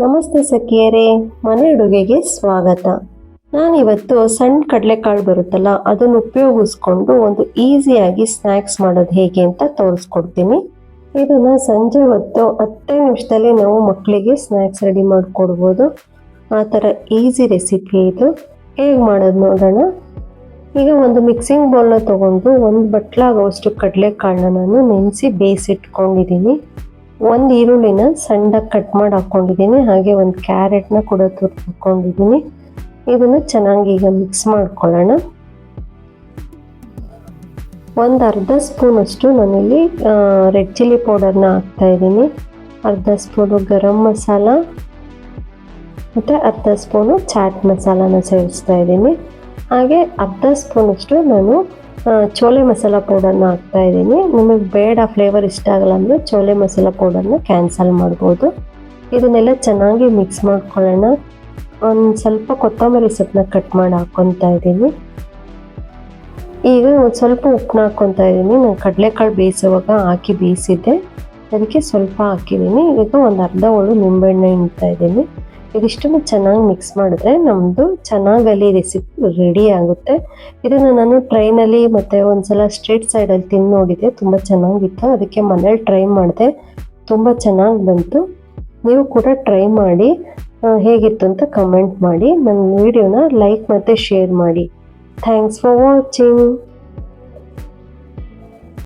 ನಮಸ್ತೆ ಸಖಿಯರೇ, ಮನೆ ಅಡುಗೆಗೆ ಸ್ವಾಗತ. ನಾನಿವತ್ತು ಸಣ್ಣ ಕಡಲೆಕಾಳು ಬರುತ್ತಲ್ಲ, ಅದನ್ನು ಉಪಯೋಗಿಸ್ಕೊಂಡು ಒಂದು ಈಸಿಯಾಗಿ ಸ್ನ್ಯಾಕ್ಸ್ ಮಾಡೋದು ಹೇಗೆ ಅಂತ ತೋರಿಸ್ಕೊಡ್ತೀನಿ. ಇದನ್ನ ಸಂಜೆ ಹೊತ್ತು 10 ನಿಮಿಷದಲ್ಲಿ ನಾವು ಮಕ್ಕಳಿಗೆ ಸ್ನ್ಯಾಕ್ಸ್ ರೆಡಿ ಮಾಡಿಕೊಡ್ಬೋದು. ಆ ಥರ ಈಸಿ ರೆಸಿಪಿ ಇದು. ಹೇಗೆ ಮಾಡೋದು ನೋಡೋಣ. ಈಗ ಒಂದು ಮಿಕ್ಸಿಂಗ್ ಬೌಲ್ನ ತೊಗೊಂಡು ಒಂದು ಬಟ್ಲಾಗೋಷ್ಟು ಕಡಲೆಕಾಳನ್ನ ನಾನು ನೆನೆಸಿ ಬೇಯಿಸಿಟ್ಕೊಂಡಿದ್ದೀನಿ. ಒಂದು ಈರುಳ್ಳಿನ ಸಣ್ಣದಾಗಿ ಕಟ್ ಮಾಡಿ ಹಾಕ್ಕೊಂಡಿದ್ದೀನಿ. ಹಾಗೆ ಒಂದು ಕ್ಯಾರೆಟ್ನ ಕೂಡ ತುರ್ದು ಹಾಕ್ಕೊಂಡಿದ್ದೀನಿ. ಇದನ್ನು ಚೆನ್ನಾಗಿ ಈಗ ಮಿಕ್ಸ್ ಮಾಡ್ಕೊಳ್ಳೋಣ. ಒಂದು ಅರ್ಧ ಸ್ಪೂನಷ್ಟು ನಾನಿಲ್ಲಿ ರೆಡ್ ಚಿಲ್ಲಿ ಪೌಡರ್ನ ಹಾಕ್ತಾಯಿದ್ದೀನಿ. ಅರ್ಧ ಸ್ಪೂನು ಗರಂ ಮಸಾಲ ಮತ್ತು ಅರ್ಧ ಸ್ಪೂನು ಚಾಟ್ ಮಸಾಲಾನ ಸೇರಿಸ್ತಾ ಇದ್ದೀನಿ. ಹಾಗೆ ಅರ್ಧ ಸ್ಪೂನಷ್ಟು ನಾನು ಚೋಲೆ ಮಸಾಲ ಪೌಡರ್ನ ಹಾಕ್ತಾಯಿದ್ದೀನಿ. ನಿಮಗೆ ಬೇಡ, ಫ್ಲೇವರ್ ಇಷ್ಟ ಆಗಲ್ಲ ಅಂದರೆ ಚೋಲೆ ಮಸಾಲ ಪೌಡರ್ನ ಕ್ಯಾನ್ಸಲ್ ಮಾಡ್ಬೋದು. ಇದನ್ನೆಲ್ಲ ಚೆನ್ನಾಗಿ ಮಿಕ್ಸ್ ಮಾಡ್ಕೊಳ್ಳೋಣ. ಒಂದು ಸ್ವಲ್ಪ ಕೊತ್ತಂಬರಿ ಸೊಪ್ಪನ್ನ ಕಟ್ ಮಾಡಿ ಹಾಕ್ಕೊತಾ ಇದ್ದೀನಿ. ಈಗ ಒಂದು ಸ್ವಲ್ಪ ಉಪ್ಪನ್ನ ಹಾಕ್ಕೊತಾ ಇದ್ದೀನಿ. ನಾನು ಕಡಲೆಕಾಳು ಬೇಯಿಸುವಾಗ ಹಾಕಿ ಬೇಯಿಸಿದ್ದೆ, ಅದಕ್ಕೆ ಸ್ವಲ್ಪ ಹಾಕಿದ್ದೀನಿ. ಈಗ ಒಂದು ಅರ್ಧ ಹೋಳು ನಿಂಬೆಹಣ್ಣು ಹಿಂಡ್ತಾ ಇದ್ದೀನಿ. ಇದಿಷ್ಟನ್ನು ಚೆನ್ನಾಗಿ ಮಿಕ್ಸ್ ಮಾಡಿದ್ರೆ ನಮ್ಮದು ಚೆನ್ನಾಗಲ್ಲಿ ರೆಸಿಪಿ ರೆಡಿ ಆಗುತ್ತೆ. ಇದನ್ನು ನಾನು ಟ್ರೈನಲ್ಲಿ ಮತ್ತು ಒಂದು ಸಲ ಸ್ಟ್ರೀಟ್ ಸೈಡಲ್ಲಿ ತಿಂದು ನೋಡಿದೆ, ತುಂಬ ಚೆನ್ನಾಗಿತ್ತು. ಅದಕ್ಕೆ ಮನೇಲಿ ಟ್ರೈ ಮಾಡಿದೆ, ತುಂಬ ಚೆನ್ನಾಗಿ ಬಂತು. ನೀವು ಕೂಡ ಟ್ರೈ ಮಾಡಿ ಹೇಗಿತ್ತು ಅಂತ ಕಮೆಂಟ್ ಮಾಡಿ. ನನ್ನ ವಿಡಿಯೋನ ಲೈಕ್ ಮತ್ತು ಶೇರ್ ಮಾಡಿ. Thanks for watching.